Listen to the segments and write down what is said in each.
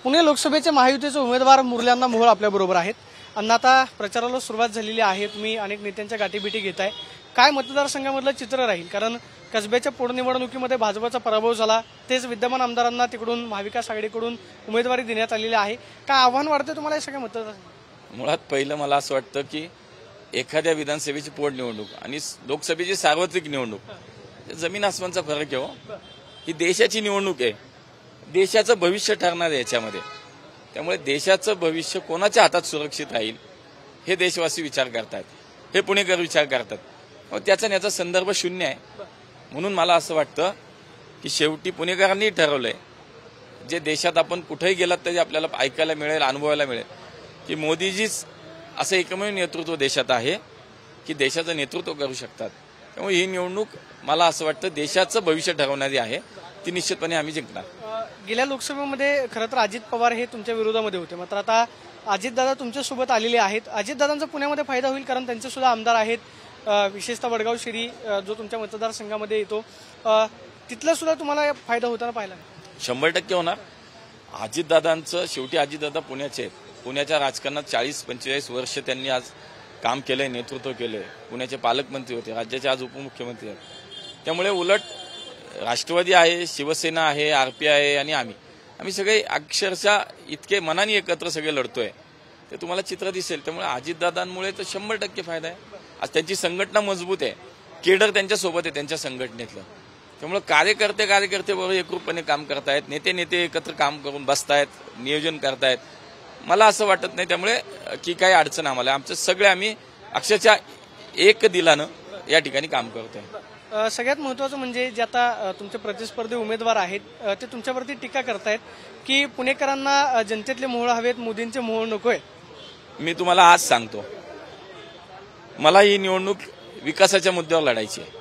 पुणे लोकसभेचे महायुतीचे उमेदवार मुरली मोहोळ आपल्या बरोबर आहेत। अण्णा, आता प्रचाराला सुरुवात झालेली आहे। तुम्ही अनेक नेत्यांच्या गाठीभेटी घेताय। काय मतदारसंघामधलं चित्र राहील? कारण कसब्याच्या पोटनिवडणुकीमध्ये भाजपचा पराभव झाला, तेच विद्यमान आमदारांना तिकडून महाविकास आघाडीकडून उमेदवारी देण्यात आलेली आहे। काय आव्हान वाटतं तुम्हाला या सगळ्या मतदारसंघात? मुळात पहिलं मला असं वाटतं की एखाद्या विधानसभेची पोटनिवडणूक आणि लोकसभेची सार्वत्रिक निवडणूक जमीन आसमानचा फरक आहे हो। ही देशाची निवडणूक आहे, देशाचं भविष्य ठरणार आहे याच्यामध्ये। त्यामुळे देशाचं भविष्य कोणाच्या हातात सुरक्षित राहील हे देशवासी विचार करतात, हे पुणेकर विचार करतात। मग त्याचा याचा संदर्भ शून्य आहे। म्हणून मला असं वाटतं की शेवटी पुणेकरांनी ठरवलंय, जे देशात आपण कुठेही गेलात तरी आपल्याला ऐकायला मिळेल, अनुभवायला मिळेल की मोदीजीच असं एकमेव नेतृत्व देशात आहे की देशाचं नेतृत्व करू शकतात। त्यामुळे ही निवडणूक मला असं वाटतं देशाचं भविष्य ठरवणारी आहे, ती निश्चितपणे आम्ही जिंकणार। गेल्या लोकसभेमध्ये खरं तर अजित पवार हे तुमच्या विरोधामध्ये होते, मात्र आता अजितदादा तुमच्यासोबत आलेले आहेत। अजितदादांचा पुण्यामध्ये फायदा होईल, कारण त्यांचे सुद्धा आमदार आहेत, विशेषतः वडगाव शिरी जो तुमच्या मतदारसंघामध्ये येतो, तिथला सुद्धा तुम्हाला फायदा होताना पाहिला? 100% होणार। अजितदादांचं शेवटी अजितदादा पुण्याचे आहेत। पुण्याच्या राजकारणात 40-45 वर्ष त्यांनी आज काम केलंय, नेतृत्व केलंय। पुण्याचे पालकमंत्री होते, राज्याचे आज उपमुख्यमंत्री आहेत। त्यामुळे उलट राष्ट्रवादी आहे, शिवसेना आहे, आरपीआय आहे आणि आम्ही सगळे अक्षरशः इतके मनाने एकत्र सगळे लढतोय, ते तुम्हाला चित्र दिसेल। त्यामुळे अजितदादांमुळे तर 100% फायदा आहे। आज त्यांची संघटना मजबूत आहे, केडर त्यांच्या सोबत आहे त्यांच्या संघटनेतलं। त्यामुळे कार्यकर्ते बरोबर एकरूपपणे काम करतायत, नेते एकत्र काम करून बसतायत, नियोजन करतायत। मला असं वाटत नाही त्यामुळे की काही अडचण आम्हाला, आमचं सगळे आम्ही अक्षरशः एक दिलानं या ठिकाणी काम करतोय। सगळ्यात महत्त्वाचं म्हणजे जे आता तुमचे प्रतिस्पर्धी उमेदवार आहेत ते तुमच्यावरती टीका करतायत की पुणेकरांना जनतेतले मोहोळ हवेत, मोदींचे मोहोळ नकोय। मी तुम्हाला आज सांगतो, मला ही निवडणूक विकासाच्या मुद्द्यावर लढायची आहे।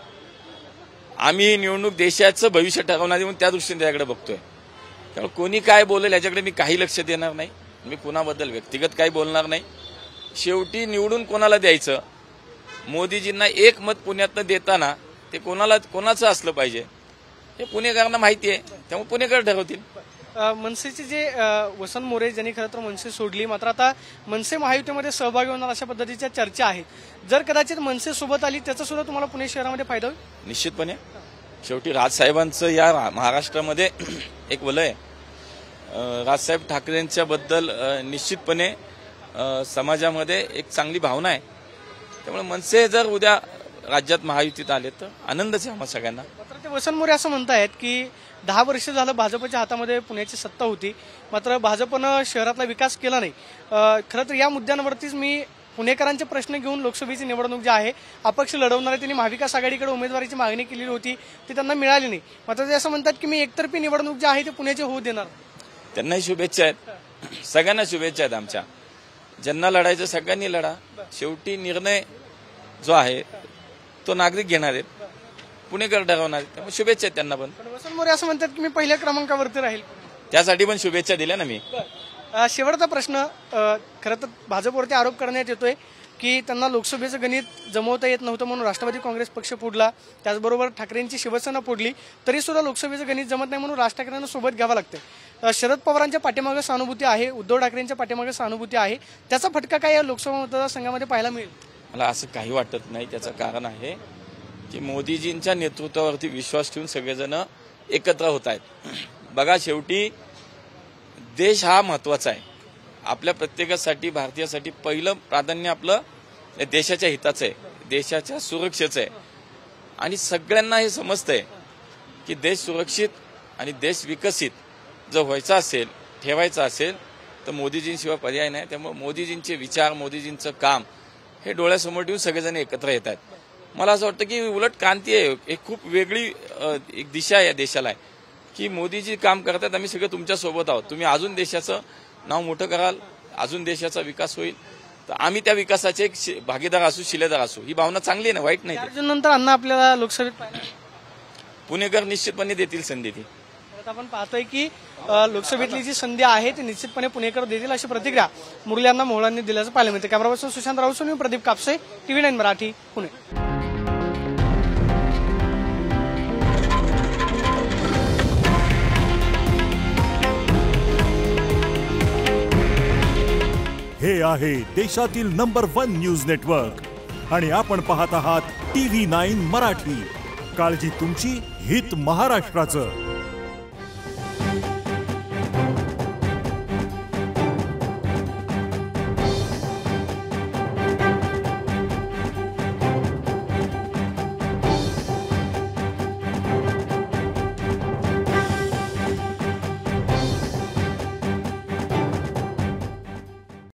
आम्ही ही निवडणूक देशाचं भविष्य ठरवणारी म्हणून त्या दृष्टीने त्याकडे बघतोय। त्यामुळे कोणी काय बोलेल याच्याकडे मी काही लक्ष देणार नाही। मी कुणाबद्दल व्यक्तिगत काही बोलणार नाही। शेवटी निवडून कोणाला द्यायचं, मोदीजींना एक मत पुण्यातनं देताना ते कोणाचं असलं पाहिजे हे पुणेकरांना माहिती आहे, त्यामुळे पुणेकर ठरवतील। मनसेचे जे वसंत मोरे ज्यांनी खरं तर मनसे सोडली, मात्र आता मनसे महायुतीमध्ये सहभागी होणार अशा पद्धतीच्या चर्चा आहेत। जर कदाचित मनसे सोबत आली त्याचा सुद्धा तुम्हाला पुणे शहरामध्ये फायदा होईल? निश्चितपणे। शेवटी राजसाहेबांचं या महाराष्ट्रामध्ये एक वलय आहे। राजसाहेब ठाकरेंच्या बद्दल निश्चितपणे समाजामध्ये एक चांगली भावना आहे। त्यामुळे मनसे जर उद्या राज्यात महायुतीत आले तर आनंदच आहे आम्हा सगळ्यांना। मात्र ते वसंत मोरे असं म्हणतायत की 10 वर्ष झालं भाजपच्या हातामध्ये पुण्याची सत्ता होती, मात्र भाजपनं शहरातला विकास केला नाही। खरं तर या मुद्द्यांवरतीच मी पुणेकरांचे प्रश्न घेऊन लोकसभेची निवडणूक जी आहे अपक्ष लढवणारे त्यांनी महाविकास आघाडीकडे उमेदवारीची मागणी केलेली होती, ती त्यांना मिळाली नाही। मात्र ते असं म्हणतात की मी एकतर्फी निवडणूक जी आहे ती पुण्याची होऊ देणार। त्यांनाही शुभेच्छा आहेत, सगळ्यांना शुभेच्छा आहेत आमच्या। ज्यांना लढायचं सगळ्यांनी लढा। शेवटी निर्णय जो आहे तो नागरिक घेणार आहेत, पुणेकर ठरवणार आहेत। त्यामुळे शुभेच्छा आहेत त्यांना पण। वसंत मोरे असं म्हणतात की मी पहिल्या क्रमांकावरती राहील, त्यासाठी पण शुभेच्छा दिल्या ना मी। शेवटचा प्रश्न, खरं तर भाजपवरती आरोप करण्यात येतोय की त्यांना लोकसभेचं गणित जमवता येत नव्हतं म्हणून राष्ट्रवादी काँग्रेस पक्ष फोडला, त्याचबरोबर ठाकरेंची शिवसेना फोडली, तरी सुद्धा लोकसभेचं गणित जमत नाही म्हणून राज ठाकरेंना सोबत घ्यावं लागतं। शरद पवारांच्या पाठीमागे सहानुभूती आहे, उद्धव ठाकरेंच्या पाठीमागे सहानुभूती आहे, त्याचा फटका काय या लोकसभा मतदारसंघामध्ये पाहायला मिळेल? मला असं काही वाटत नाही। त्याचं कारण आहे की मोदीजींच्या नेतृत्वावरती विश्वास ठेवून सगळेजण एकत्र होत आहेत। बघा, शेवटी देश हा महत्वाचा आहे आपल्या प्रत्येकासाठी, भारतीयासाठी। पहिलं प्राधान्य आपलं देशाच्या हिताचं आहे, देशाच्या सुरक्षेचं आहे। आणि सगळ्यांना हे समजतंय की देश सुरक्षित आणि देश विकसित जर व्हायचा असेल, ठेवायचा असेल तर मोदीजींशिवाय पर्याय नाही। त्यामुळे मोदीजींचे विचार, मोदीजींचं काम हे डोळ्यासमोर ठेवून सगळेजण एकत्र येत आहेत। मला असं वाटतं की उलट क्रांती आहे, एक खूप वेगळी एक दिशा या देशाला आहे की मोदीजी काम करतात, आम्ही सगळे तुमच्या सोबत आहोत। तुम्ही अजून देशाचं नाव मोठं कराल, अजून देशाचा विकास होईल, तर आम्ही त्या विकासाचे एक भागीदार असू, शिलेदार असू। ही भावना चांगली आहे ना, वाईट नाही। नंतर अण्णा आपल्याला लोकसभेत पुणेकर निश्चितपणे देतील संधी ती। आपण पाहतोय की लोकसभेतली जी संधी आहे ती निश्चितपणे पुणेकर देतील अशी प्रतिक्रिया मुरली मोहोळांनी दिल्याचं पाहायला मिळते। कॅमेरा पर्सन सुशांत राऊत, मी प्रदीप कापसे, TV9 मराठी, पुणे। हे आहे देशातील नंबर 1 न्यूज नेटवर्क आणि आपण पाहत आहात TV9 मराठी. काळजी तुमची, हित महाराष्ट्राचं.